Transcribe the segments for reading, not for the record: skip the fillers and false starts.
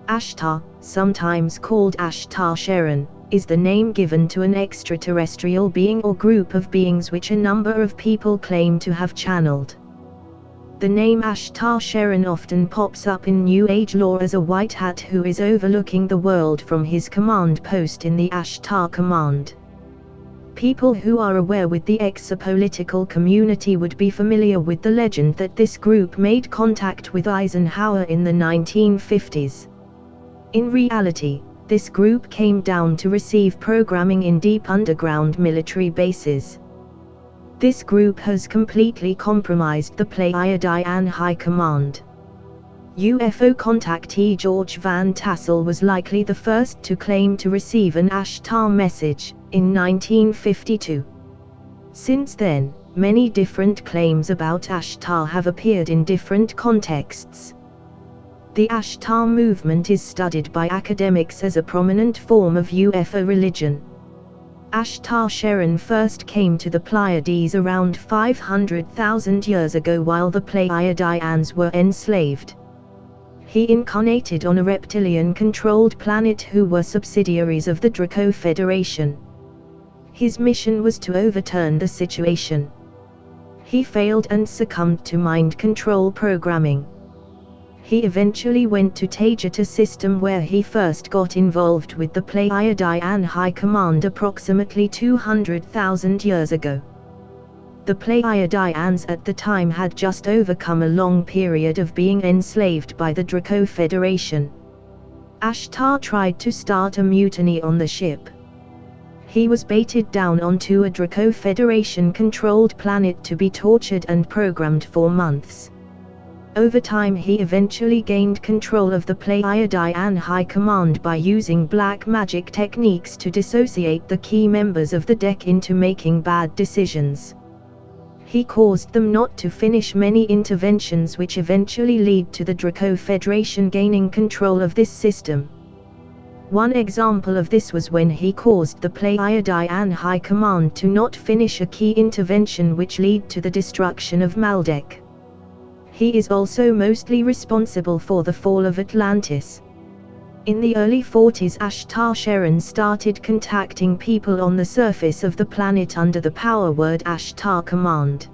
Ashtar, sometimes called Ashtar Sheran, is the name given to an extraterrestrial being or group of beings which a number of people claim to have channeled. The name Ashtar Sheran often pops up in New Age lore as a white hat who is overlooking the world from his command post in the Ashtar command. People who are aware with the exopolitical community would be familiar with the legend that this group made contact with Eisenhower in the 1950s. In reality, this group came down to receive programming in deep underground military bases. This group has completely compromised the Pleiadian High Command. UFO contactee George Van Tassel was likely the first to claim to receive an Ashtar message, in 1952. Since then, many different claims about Ashtar have appeared in different contexts. The Ashtar movement is studied by academics as a prominent form of UFO religion. Ashtar Sheran first came to the Pleiades around 500,000 years ago while the Pleiadians were enslaved. He incarnated on a reptilian-controlled planet who were subsidiaries of the Draco Federation. His mission was to overturn the situation. He failed and succumbed to mind control programming. He eventually went to Taygeta system where he first got involved with the Pleiadian High Command approximately 200,000 years ago. The Pleiadians at the time had just overcome a long period of being enslaved by the Draco Federation. Ashtar tried to start a mutiny on the ship. He was baited down onto a Draco Federation-controlled planet to be tortured and programmed for months. Over time he eventually gained control of the Pleiadian High Command by using black magic techniques to dissociate the key members of the deck into making bad decisions. He caused them not to finish many interventions which eventually lead to the Draco Federation gaining control of this system. One example of this was when he caused the Pleiadian High Command to not finish a key intervention which led to the destruction of Maldek. He is also mostly responsible for the fall of Atlantis. In the early 40s Ashtar Sheran started contacting people on the surface of the planet under the power word Ashtar command.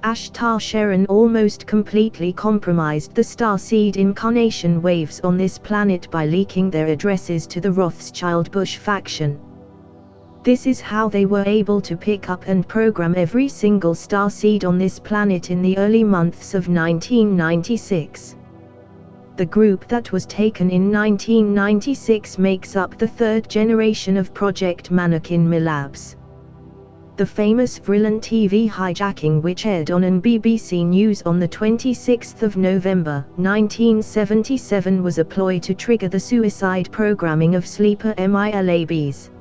Ashtar Sheran almost completely compromised the starseed incarnation waves on this planet by leaking their addresses to the Rothschild Bush faction. This is how they were able to pick up and program every single starseed on this planet in the early months of 1996. The group that was taken in 1996 makes up the third generation of Project Mannequin Labs. The famous Vrillon TV hijacking which aired on an BBC News on the 26th of November 1977 was a ploy to trigger the suicide programming of sleeper MILABs.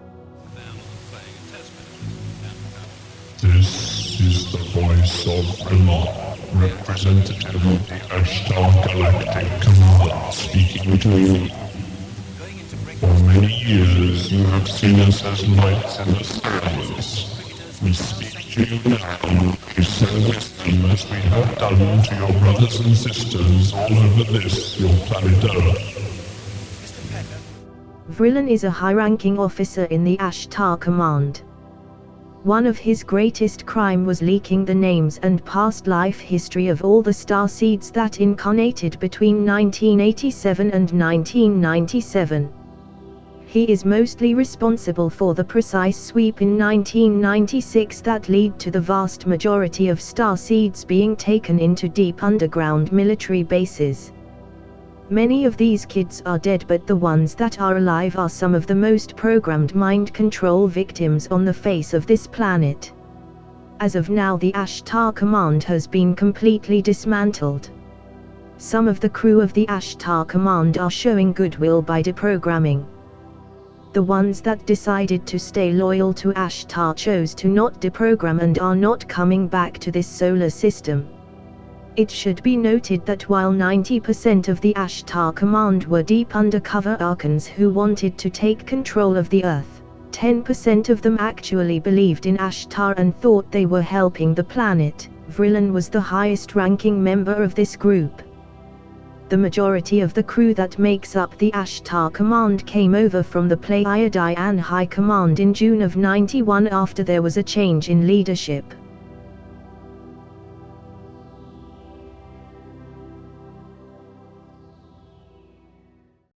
This is the voice of Allah, representative of the Ashtar Galactic Command, speaking to you. For many years you have seen us as lights in the skies. We speak to you now to service them as we have done to your brothers and sisters all over this, your planet Earth. Vrillon is a high-ranking officer in the Ashtar Command. One of his greatest crime was leaking the names and past life history of all the starseeds that incarnated between 1987 and 1997. He is mostly responsible for the precise sweep in 1996 that led to the vast majority of starseeds being taken into deep underground military bases. Many of these kids are dead, but the ones that are alive are some of the most programmed mind control victims on the face of this planet. As of now the Ashtar Command has been completely dismantled. Some of the crew of the Ashtar Command are showing goodwill by deprogramming. The ones that decided to stay loyal to Ashtar chose to not deprogram and are not coming back to this solar system. It should be noted that while 90% of the Ashtar Command were deep undercover Archons who wanted to take control of the Earth, 10% of them actually believed in Ashtar and thought they were helping the planet. Vrillon was the highest ranking member of this group. The majority of the crew that makes up the Ashtar Command came over from the Pleiadian High Command in June of '91 after there was a change in leadership.